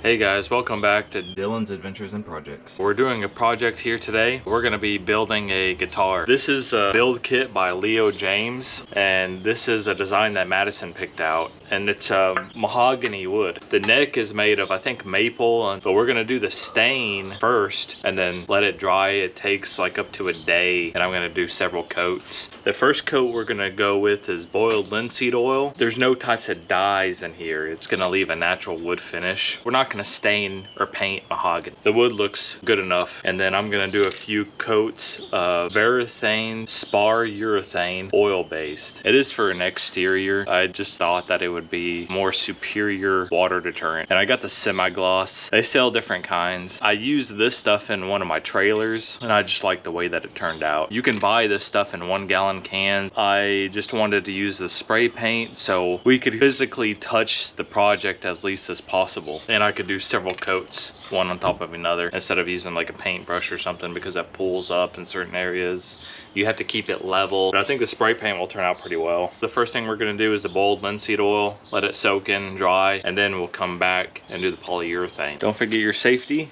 Hey guys, welcome back to Dylan's Adventures and Projects. We're doing a project here today. We're going to be building a guitar. This is a build kit by Leo James, and this is a design that Madison picked out, and it's mahogany wood. The neck is made of, I think, maple, but we're going to do the stain first and then let it dry. It takes like up to a day, and I'm going to do several coats. The first coat we're going to go with is boiled linseed oil. There's no types of dyes in here. It's going to leave a natural wood finish. We're not going to stain or paint mahogany. The wood looks good enough. And then I'm going to do a few coats of Varathane spar urethane oil based. It is for an exterior. I just thought that it would be more superior water deterrent. And I got the semi-gloss. They sell different kinds. I used this stuff in one of my trailers and I just like the way that it turned out. You can buy this stuff in 1 gallon cans. I just wanted to use the spray paint so we could physically touch the project as least as possible. And I could do several coats, one on top of another, instead of using like a paintbrush or something, because that pulls up in certain areas. You have to keep it level, but I think the spray paint will turn out pretty well. The first thing we're going to do is the boiled linseed oil, let it soak in and dry, and then we'll come back and do the polyurethane. Don't forget your safety.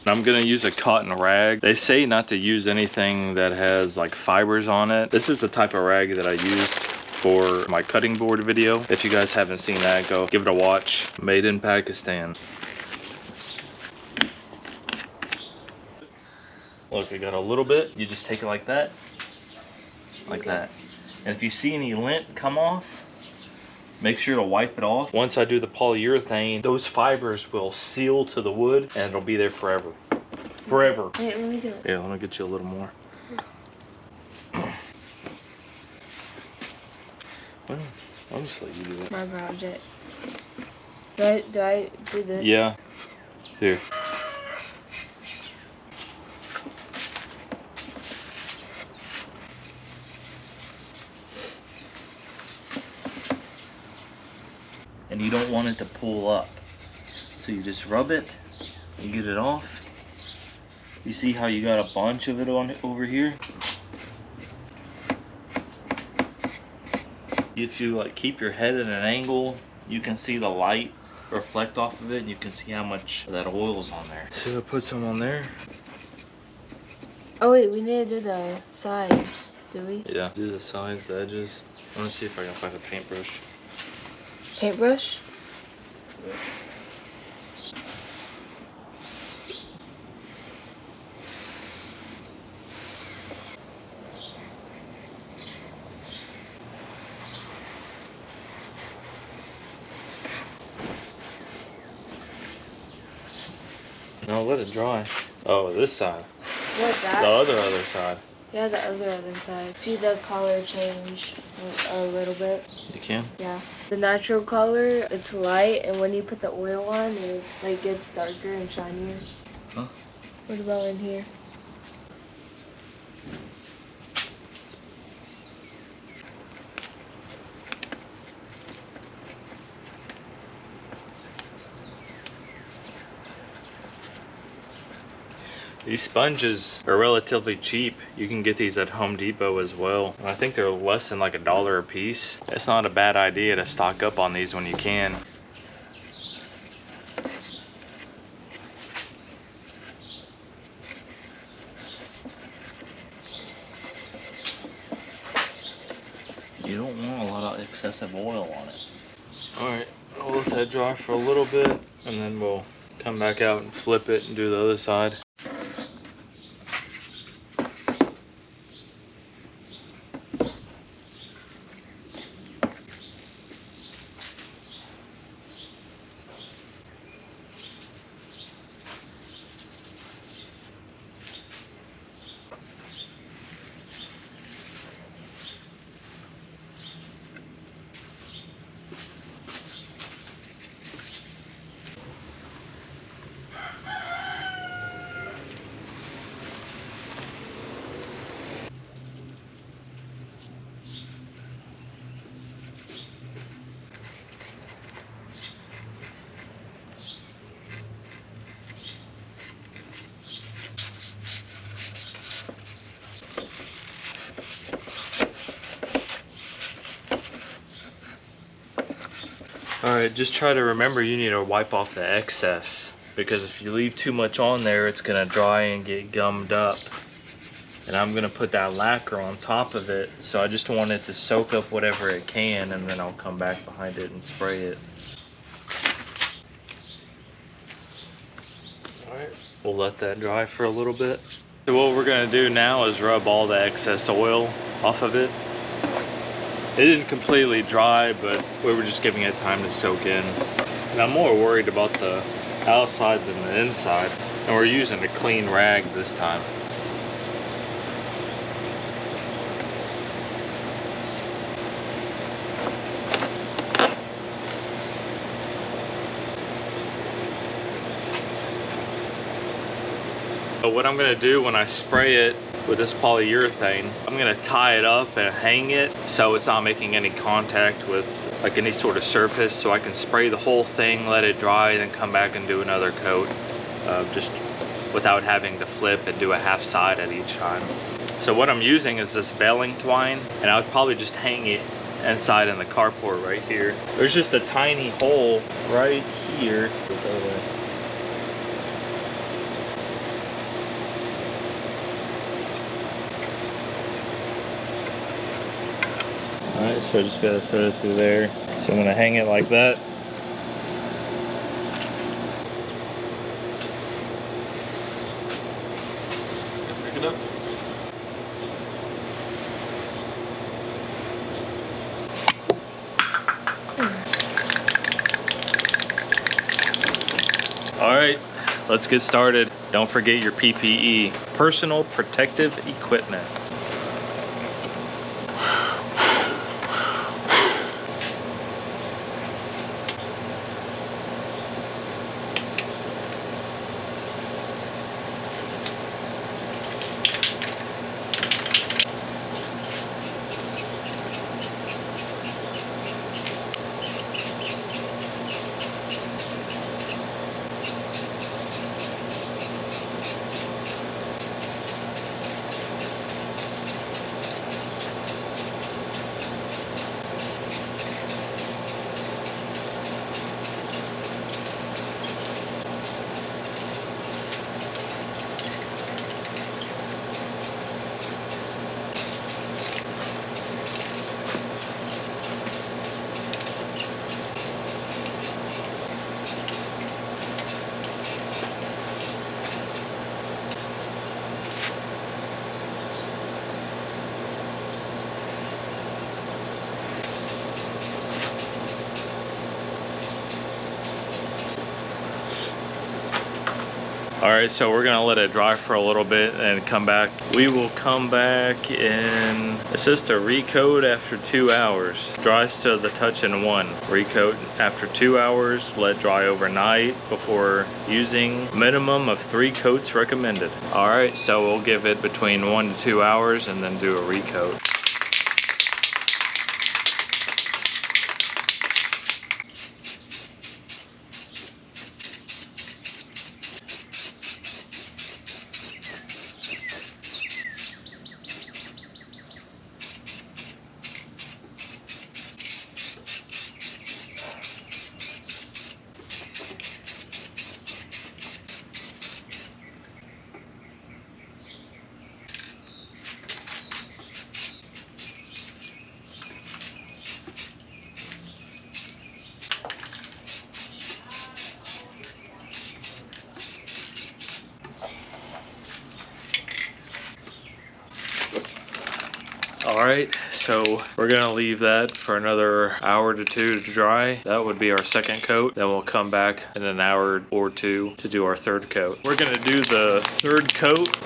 I'm gonna use a cotton rag. They say not to use anything that has like fibers on it. This is the type of rag that I used for my cutting board video. If you guys haven't seen that, go give it a watch. Made in Pakistan. Look, I got a little bit. You just take it like that. Like that. And if you see any lint come off, make sure to wipe it off. Once I do the polyurethane, those fibers will seal to the wood and it'll be there forever. Forever. Wait, let me do it. Yeah, let me get you a little more. Well, I'll just let you do it. My project. Do I do this? Yeah. Here. And you don't want it to pull up. So you just rub it, you get it off. You see how you got a bunch of it on over here? If you like keep your head at an angle, you can see the light reflect off of it and you can see how much of that oil's on there. So I put some on there. Oh wait, we need to do the sides, do we? Yeah, do the sides, the edges. I want to see if I can find a paintbrush. Paintbrush? No, let it dry. Oh, this side. What, that? The other side. Yeah, the other side. See the color change a little bit? You can? Yeah. The natural color, it's light, and when you put the oil on, it like gets darker and shinier. Huh? What about in here? These sponges are relatively cheap. You can get these at Home Depot as well. I think they're less than like $1 a piece. It's not a bad idea to stock up on these when you can. You don't want a lot of excessive oil on it. Alright, I'll let that dry for a little bit and then we'll come back out and flip it and do the other side. Alright, just try to remember you need to wipe off the excess, because if you leave too much on there, it's gonna dry and get gummed up. And I'm gonna put that lacquer on top of it, so I just want it to soak up whatever it can, and then I'll come back behind it and spray it. Alright, we'll let that dry for a little bit. So what we're gonna do now is rub all the excess oil off of it. It didn't completely dry, but we were just giving it time to soak in. And I'm more worried about the outside than the inside. And we're using a clean rag this time. But what I'm gonna do when I spray it with this polyurethane, I'm gonna tie it up and hang it so it's not making any contact with like any sort of surface, so I can spray the whole thing, let it dry, then come back and do another coat, just without having to flip and do a half side at each time. So what I'm using is this baling twine, and I would probably just hang it inside in the carport right here. There's just a tiny hole right here. Alright, so I just gotta thread it through there. So I'm gonna hang it like that. Pick it up. Alright, let's get started. Don't forget your PPE, personal protective equipment. Alright, so we're gonna let it dry for a little bit and come back. We will come back in, it says to recoat after 2 hours. Dries to the touch in 1. Recoat after 2 hours, let dry overnight before using. Minimum of 3 coats recommended. Alright, so we'll give it between 1 to 2 hours and then do a recoat. Alright, so we're gonna leave that for another hour to 2 to dry. That would be our second coat. Then we'll come back in an hour or 2 to do our third coat. We're gonna do the third coat.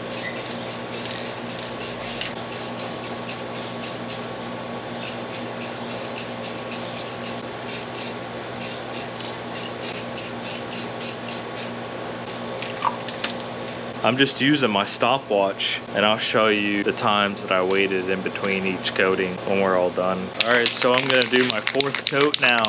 I'm just using my stopwatch, and I'll show you the times that I waited in between each coating when we're all done. All right, so I'm gonna do my 4th coat now.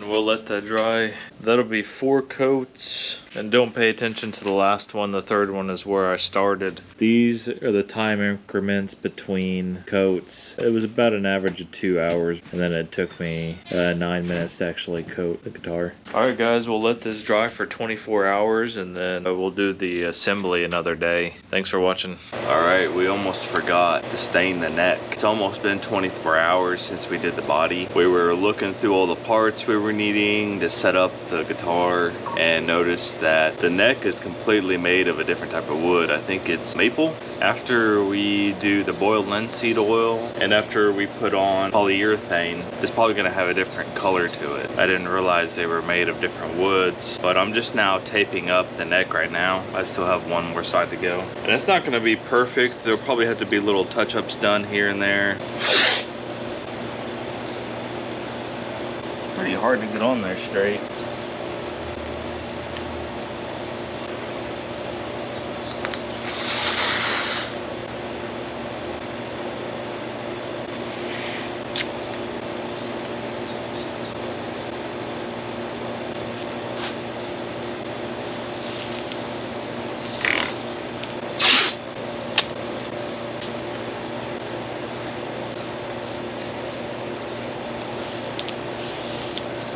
and we'll let that dry. That'll be 4 coats. And don't pay attention to the last one. The third one is where I started. These are the time increments between coats. It was about an average of 2 hours, and then it took me 9 minutes to actually coat the guitar. Alright guys, we'll let this dry for 24 hours and then we'll do the assembly another day. Thanks for watching. Alright, we almost forgot to stain the neck. It's almost been 24 hours since we did the body. We were looking through all the parts we were needing to set up the guitar and noticed that the neck is completely made of a different type of wood. I think it's maple. After we do the boiled linseed oil and after we put on polyurethane, it's probably going to have a different color to it. I didn't realize they were made of different woods, but I'm just now taping up the neck right now. I still have one more side to go. And it's not going to be perfect. There'll probably have to be little touch-ups done here and there. Pretty hard to get on there straight.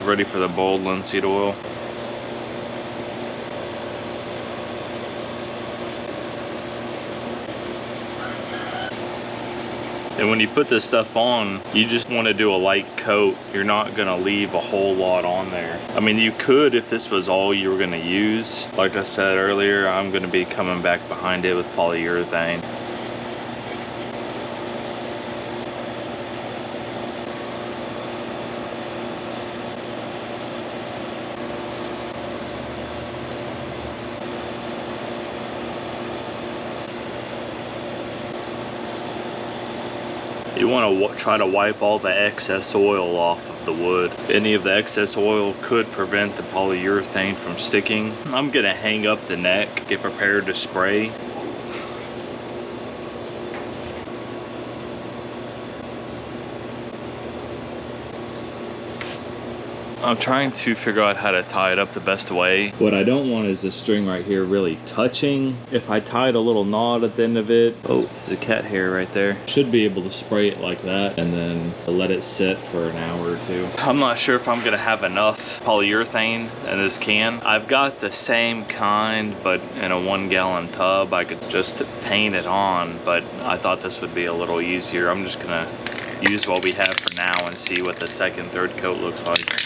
Ready for the boiled linseed oil. And when you put this stuff on, you just want to do a light coat. You're not going to leave a whole lot on there. I mean, you could if this was all you were going to use. Like I said earlier, I'm going to be coming back behind it with polyurethane. You want to try to wipe all the excess oil off of the wood. Any of the excess oil could prevent the polyurethane from sticking. I'm gonna hang up the neck, get prepared to spray. I'm trying to figure out how to tie it up the best way. What I don't want is this string right here really touching. If I tied a little knot at the end of it, oh, there's a cat hair right there. Should be able to spray it like that and then let it sit for an hour or 2. I'm not sure if I'm gonna have enough polyurethane in this can. I've got the same kind, but in a 1 gallon tub. I could just paint it on, but I thought this would be a little easier. I'm just gonna use what we have for now and see what the second, third coat looks like.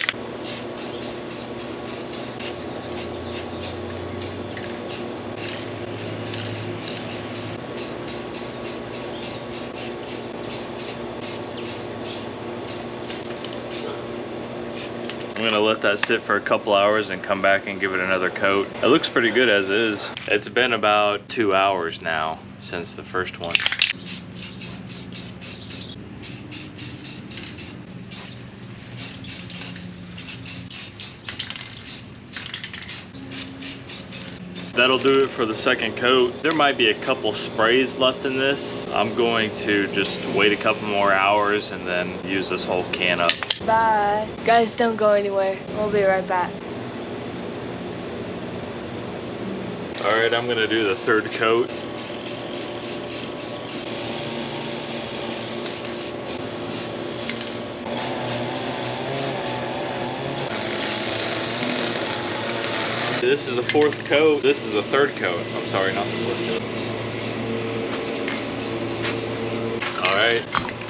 I'm gonna let that sit for a couple hours and come back and give it another coat. It looks pretty good as is. It's been about 2 hours now since the first one. That'll do it for the second coat. There might be a couple sprays left in this. I'm going to just wait a couple more hours and then use this whole can up. Bye. Guys, don't go anywhere. We'll be right back. All right, I'm gonna do the third coat. This is the 4th coat. This is the 3rd coat. I'm sorry, not the 4th coat. All right,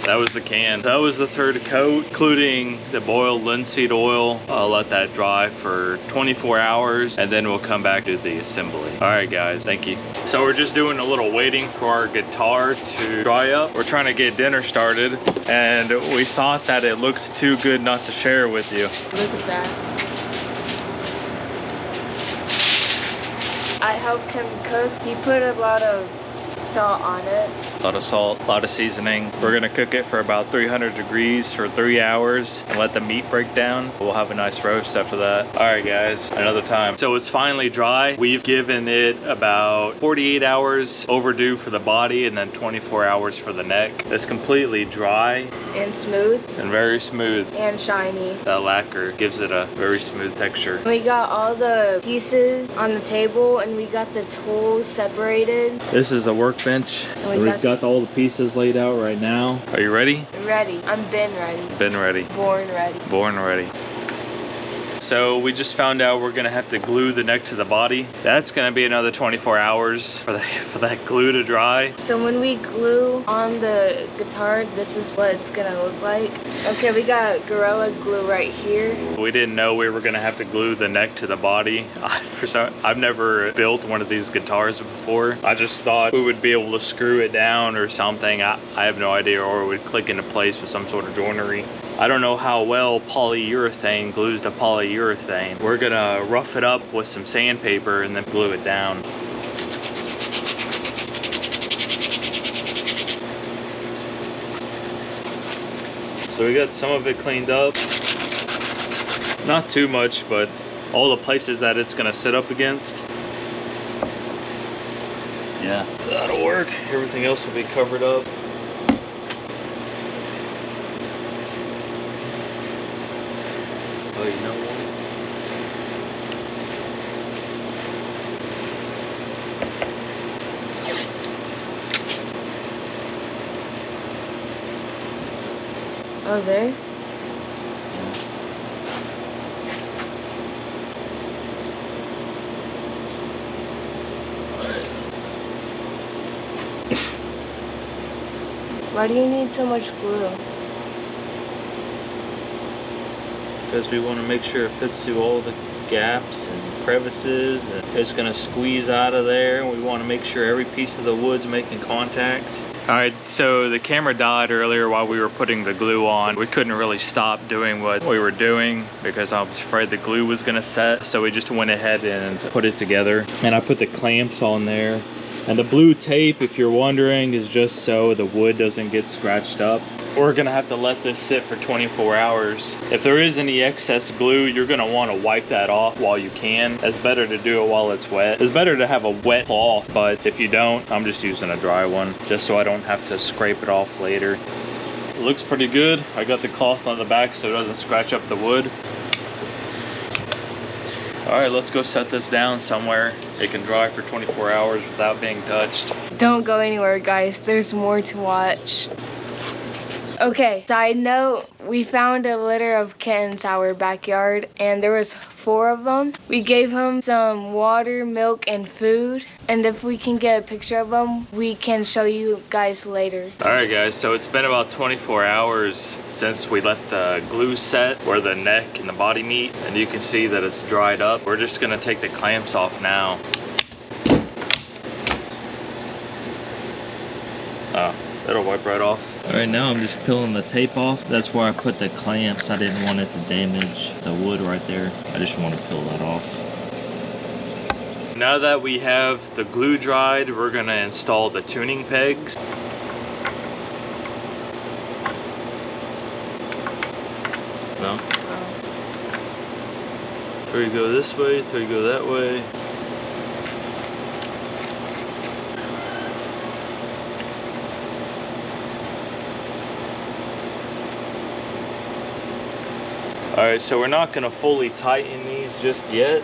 that was the can. That was the 3rd coat, including the boiled linseed oil. I'll let that dry for 24 hours and then we'll come back to the assembly. All right, guys, thank you. So we're just doing a little waiting for our guitar to dry up. We're trying to get dinner started and we thought that it looked too good not to share with you. Look at that. I helped him cook. He put a lot of salt on it. a lot of salt, a lot of seasoning. We're gonna cook it for about 300 degrees for 3 hours and let the meat break down. We'll have a nice roast after that. All right, guys, another time. So it's finally dry. We've given it about 48 hours overdue for the body and then 24 hours for the neck. It's completely dry And smooth and very smooth. and shiny. That lacquer gives it a very smooth texture. We got all the pieces on the table and we got the tools separated. This is a workbench. And we've got all the pieces laid out right now. Are you ready? Ready. I'm been ready. Been ready. Born ready. Born ready. So we just found out we're gonna have to glue the neck to the body. That's gonna be another 24 hours for that glue to dry. So when we glue on the guitar, this is what it's gonna look like. Okay, we got Gorilla Glue right here. We didn't know we were gonna have to glue the neck to the body. I've never built one of these guitars before. I just thought we would be able to screw it down or something. I have no idea, or it would click into place with some sort of joinery. I don't know how well polyurethane glues to polyurethane. We're gonna rough it up with some sandpaper and then glue it down. So we got some of it cleaned up. Not too much, but all the places that it's gonna sit up against. Yeah, that'll work. Everything else will be covered up. Oh, you know what? Oh, there? Why do you need so much glue? Because we want to make sure it fits through all the gaps and crevices, and it's going to squeeze out of there, and we want to make sure every piece of the wood's making contact. All right, so the camera died earlier while we were putting the glue on. We couldn't really stop doing what we were doing because I was afraid the glue was gonna set. So we just went ahead and put it together. And I put the clamps on there. And the blue tape, if you're wondering, is just so the wood doesn't get scratched up. We're gonna have to let this sit for 24 hours. If there is any excess glue, you're gonna wanna wipe that off while you can. It's better to do it while it's wet. It's better to have a wet cloth, but if you don't, I'm just using a dry one, just so I don't have to scrape it off later. It looks pretty good. I got the cloth on the back so it doesn't scratch up the wood. All right, let's go set this down somewhere. It can dry for 24 hours without being touched. Don't go anywhere, guys. There's more to watch. Okay, side note, we found a litter of kittens our backyard and there was 4 of them. We gave them some water, milk, and food. And if we can get a picture of them, we can show you guys later. All right, guys, so it's been about 24 hours since we let the glue set where the neck and the body meet, and you can see that it's dried up. We're just gonna take the clamps off now. Oh, that'll wipe right off. All right, now I'm just peeling the tape off. That's where I put the clamps. I didn't want it to damage the wood right there. I just want to peel that off. Now that we have the glue dried, we're gonna install the tuning pegs. No? 3 go this way, 3 go that way. Alright, so we're not gonna fully tighten these just yet.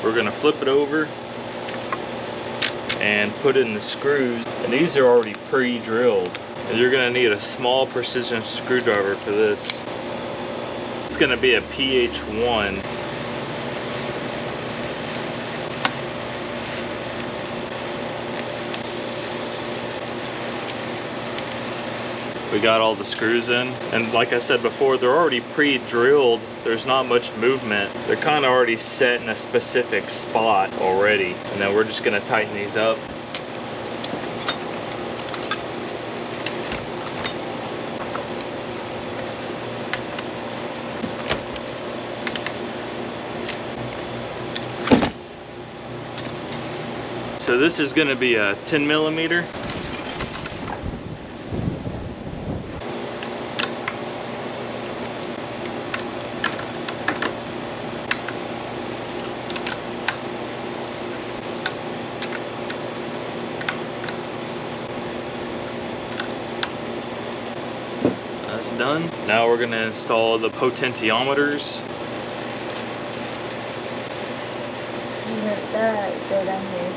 We're gonna flip it over and put in the screws. And these are already pre-drilled. And you're gonna need a small precision screwdriver for this. It's gonna be a PH1. We got all the screws in, and like I said before, they're already pre-drilled. There's not much movement. They're kind of already set in a specific spot already, and then we're just gonna tighten these up. So this is gonna be a 10 millimeter. done. Now we're gonna install the potentiometers. Go down here.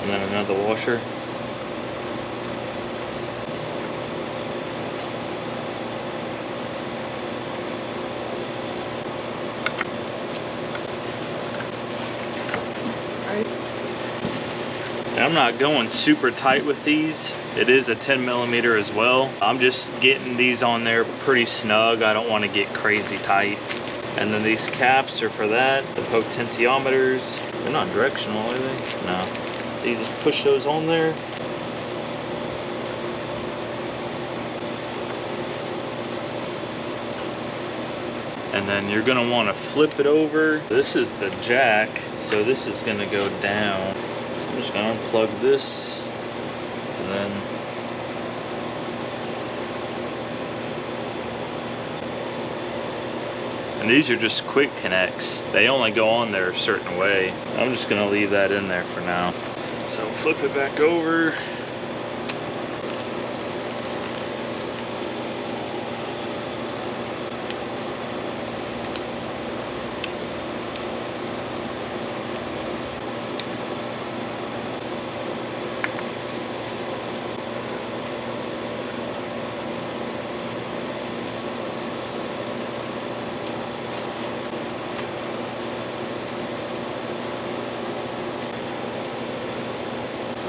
And then another washer. And I'm not going super tight with these. It is a 10mm as well. I'm just getting these on there pretty snug. I don't want to get crazy tight. And then these caps are for that. The potentiometers. They're not directional, are they? No. So you just push those on there. And then you're gonna want to flip it over. This is the jack, so this is gonna go down. So I'm just gonna unplug this, and then and these are just quick connects. They only go on there a certain way. I'm just gonna leave that in there for now. So flip it back over.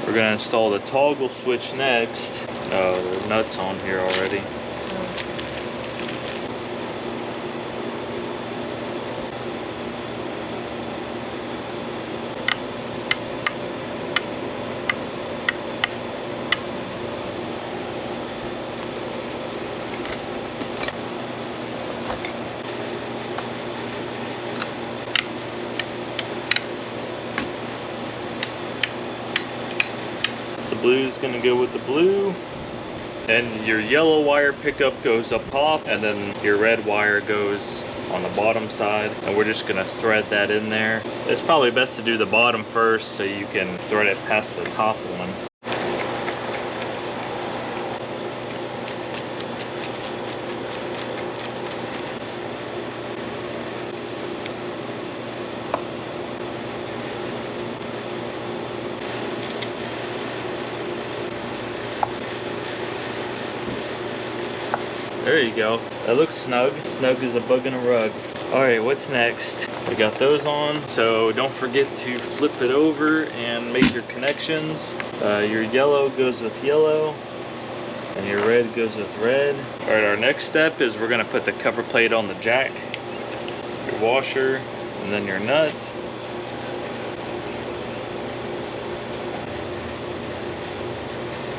We're gonna install the toggle switch next. Oh, the nut's on here already. Blue's gonna go with the blue, and your yellow wire pickup goes up top, and then your red wire goes on the bottom side, and we're just gonna thread that in there. It's probably best to do the bottom first so you can thread it past the top one. There you go. That looks snug. Snug as a bug in a rug. Alright, what's next? We got those on, so don't forget to flip it over and make your connections. Your yellow goes with yellow, and your red goes with red. Alright, our next step is we're going to put the cover plate on the jack, your washer, and then your nut.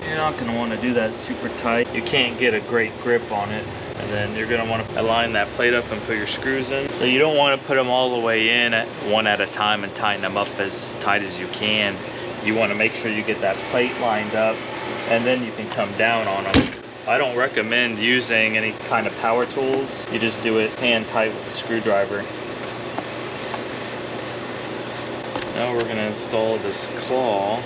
You're not going to want to do that super tight. You can't get a great grip on it. And then you're going to want to align that plate up and put your screws in. So you don't want to put them all the way in one at a time and tighten them up as tight as you can. You want to make sure you get that plate lined up, and then you can come down on them. I don't recommend using any kind of power tools. You just do it hand tight with a screwdriver. Now we're going to install this claw.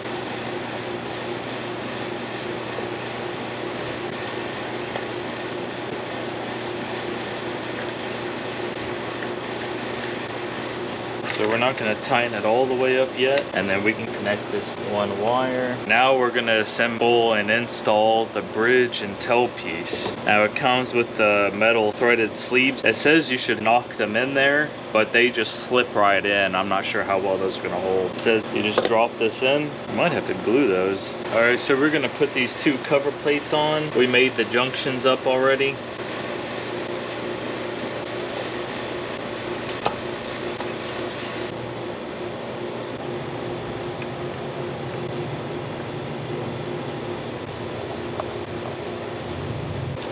So we're not going to tighten it all the way up yet, and then we can connect this one wire. Now we're going to assemble and install the bridge and tail piece. Now it comes with the metal threaded sleeves. It says you should knock them in there, but they just slip right in. I'm not sure how well those are going to hold. It says you just drop this in. You might have to glue those. Alright, so we're going to put these two cover plates on. We made the junctions up already.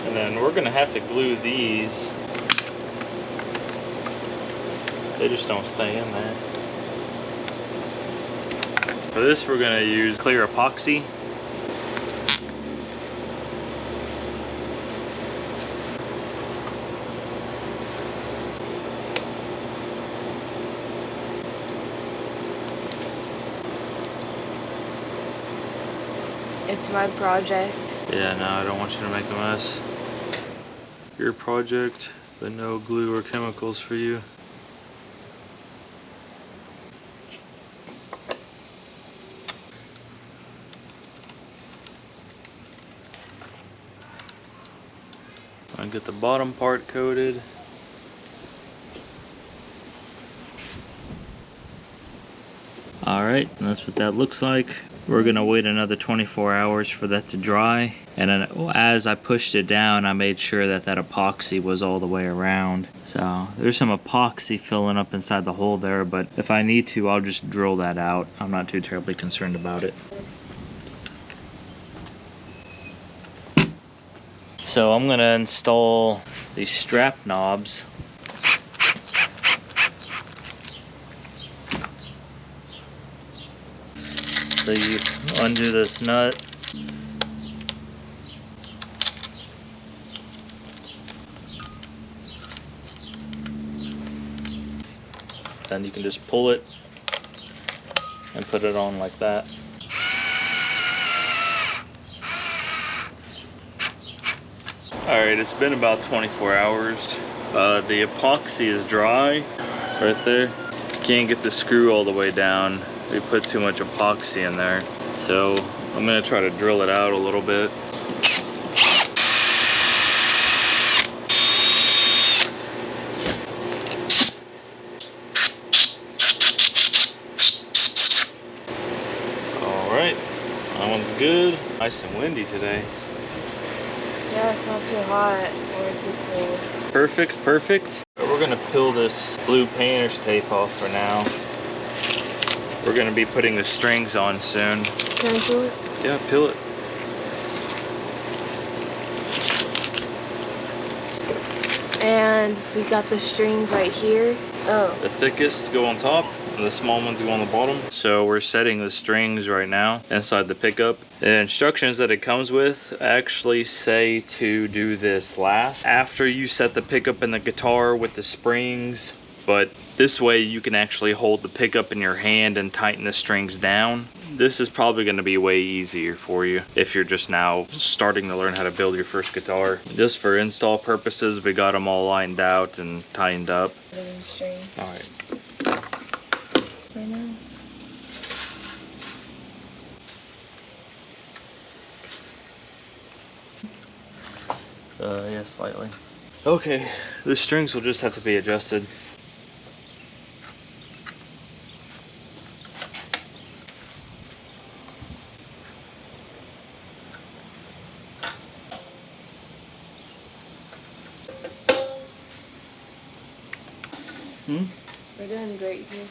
And then we're gonna have to glue these. They just don't stay in there. For this, we're gonna use clear epoxy. It's my project. Yeah, no, I don't want you to make a mess. Your project, but no glue or chemicals for you. I get the bottom part coated. Alright, and that's what that looks like. We're gonna wait another 24 hours for that to dry. And then as I pushed it down, I made sure that that epoxy was all the way around. So there's some epoxy filling up inside the hole there, but if I need to, I'll just drill that out. I'm not too terribly concerned about it. So I'm gonna install these strap knobs. So you undo this nut. Then you can just pull it and put it on like that. Alright, it's been about 24 hours. The epoxy is dry right there. Can't get the screw all the way down. We put too much epoxy in there. So I'm gonna try to drill it out a little bit. Alright, that one's good. Nice and windy today. Yeah, it's not too hot or too cold. Perfect, perfect. We're gonna peel this blue painter's tape off for now. We're gonna be putting the strings on soon. Can I peel it? Yeah, peel it. And we got the strings right here. Oh. The thickest go on top and the small ones go on the bottom. So we're setting the strings right now inside the pickup. The instructions that it comes with actually say to do this last after you set the pickup and the guitar with the springs. But this way you can actually hold the pickup in your hand and tighten the strings down. This is probably going to be way easier for you if you're just now starting to learn how to build your first guitar. Just for install purposes, we got them all lined out and tightened up. Alright. Right now. Yeah, slightly. Okay, the strings will just have to be adjusted. We're doing great here.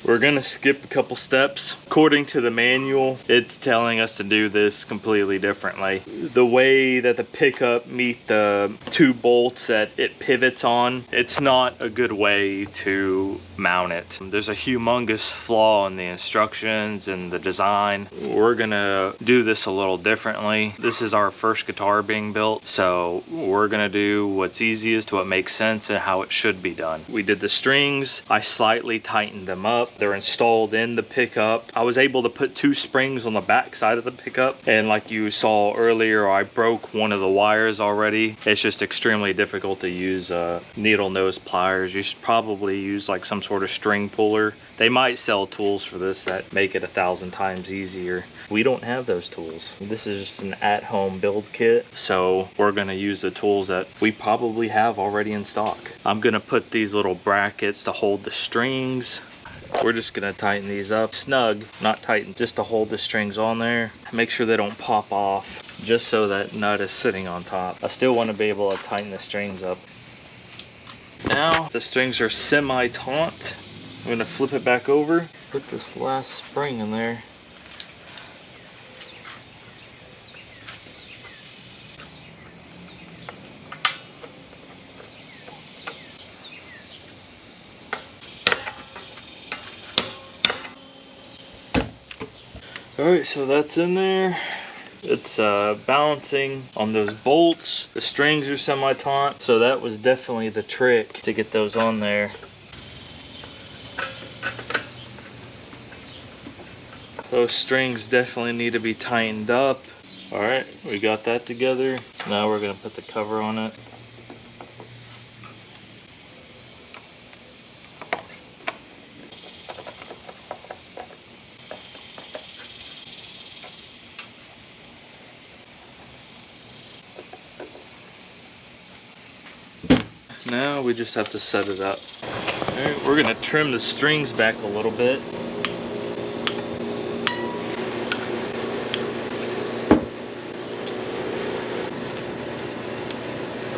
We're gonna skip a couple steps. According to the manual, it's telling us to do this completely differently. The way that the pickup meet the two bolts that it pivots on, it's not a good way to mount it. There's a humongous flaw in the instructions and the design. We're gonna do this a little differently. This is our first guitar being built, so we're gonna do what's easiest, what makes sense, and how it should be done. We did the strings. I slightly tightened them up. They're installed in the pickup. I was able to put two springs on the back side of the pickup, and like you saw earlier, I broke one of the wires already. It's just extremely difficult to use needle nose pliers. You should probably use like some sort of string puller. They might sell tools for this that make it 1,000 times easier. We don't have those tools. This is just an at-home build kit, so we're gonna use the tools that we probably have already in stock. I'm gonna put these little brackets to hold the strings. We're just gonna tighten these up snug, not tighten, just to hold the strings on there. Make sure they don't pop off, just so that nut is sitting on top. I still want to be able to tighten the strings up. Now the strings are semi-taut. I'm gonna flip it back over, put this last spring in there. Alright, so that's in there. It's balancing on those bolts. The strings are semi-taut, so that was definitely the trick to get those on there. Those strings definitely need to be tightened up. Alright, we got that together. Now we're going to put the cover on it. Now we just have to set it up. Alright, we're going to trim the strings back a little bit.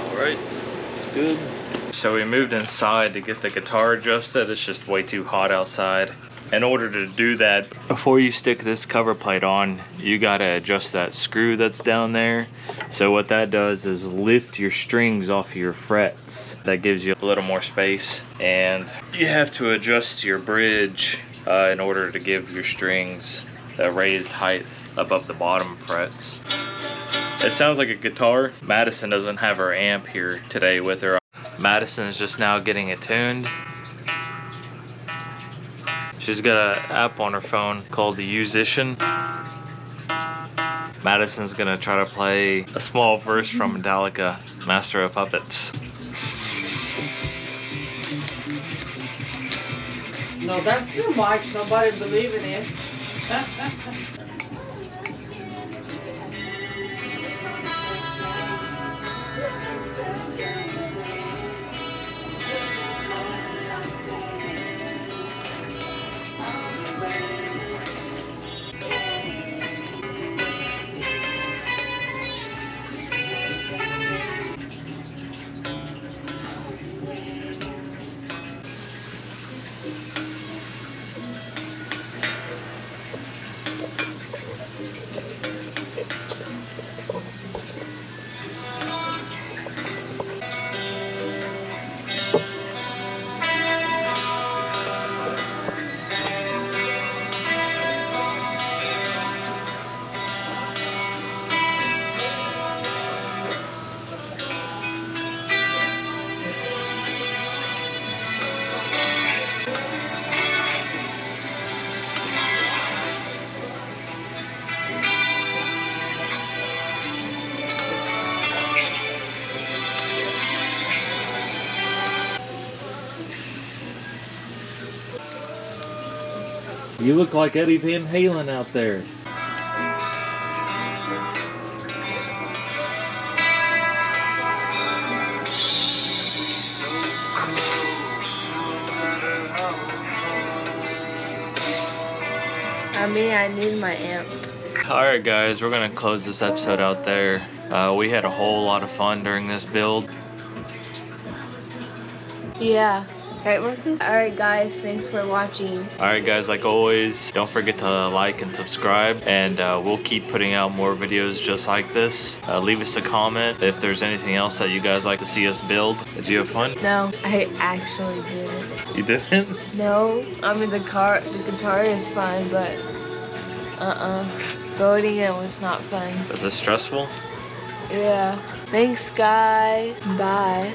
Alright, it's good. So we moved inside to get the guitar adjusted. It's just way too hot outside. In order to do that, before you stick this cover plate on, you gotta adjust that screw that's down there. So what that does is lift your strings off of your frets. That gives you a little more space. And you have to adjust your bridge in order to give your strings a raised height above the bottom frets. It sounds like a guitar. Madison doesn't have her amp here today with her. Madison is just now getting it tuned. She's got an app on her phone called the Musician. Madison's gonna try to play a small verse from Metallica, Master of Puppets. No, that's too much. Nobody believe in it. You look like Eddie Van Halen out there. I mean, I need my amp. Alright guys, we're gonna close this episode out there. We had a whole lot of fun during this build. Yeah. Right, Marcus? Alright guys, thanks for watching. Alright guys, like always, don't forget to like and subscribe, and we'll keep putting out more videos just like this. Leave us a comment if there's anything else that you guys like to see us build. Did you have fun? No, I actually didn't. You didn't? No, I mean the guitar is fun, but building it was not fun. Was it stressful? Yeah. Thanks guys. Bye.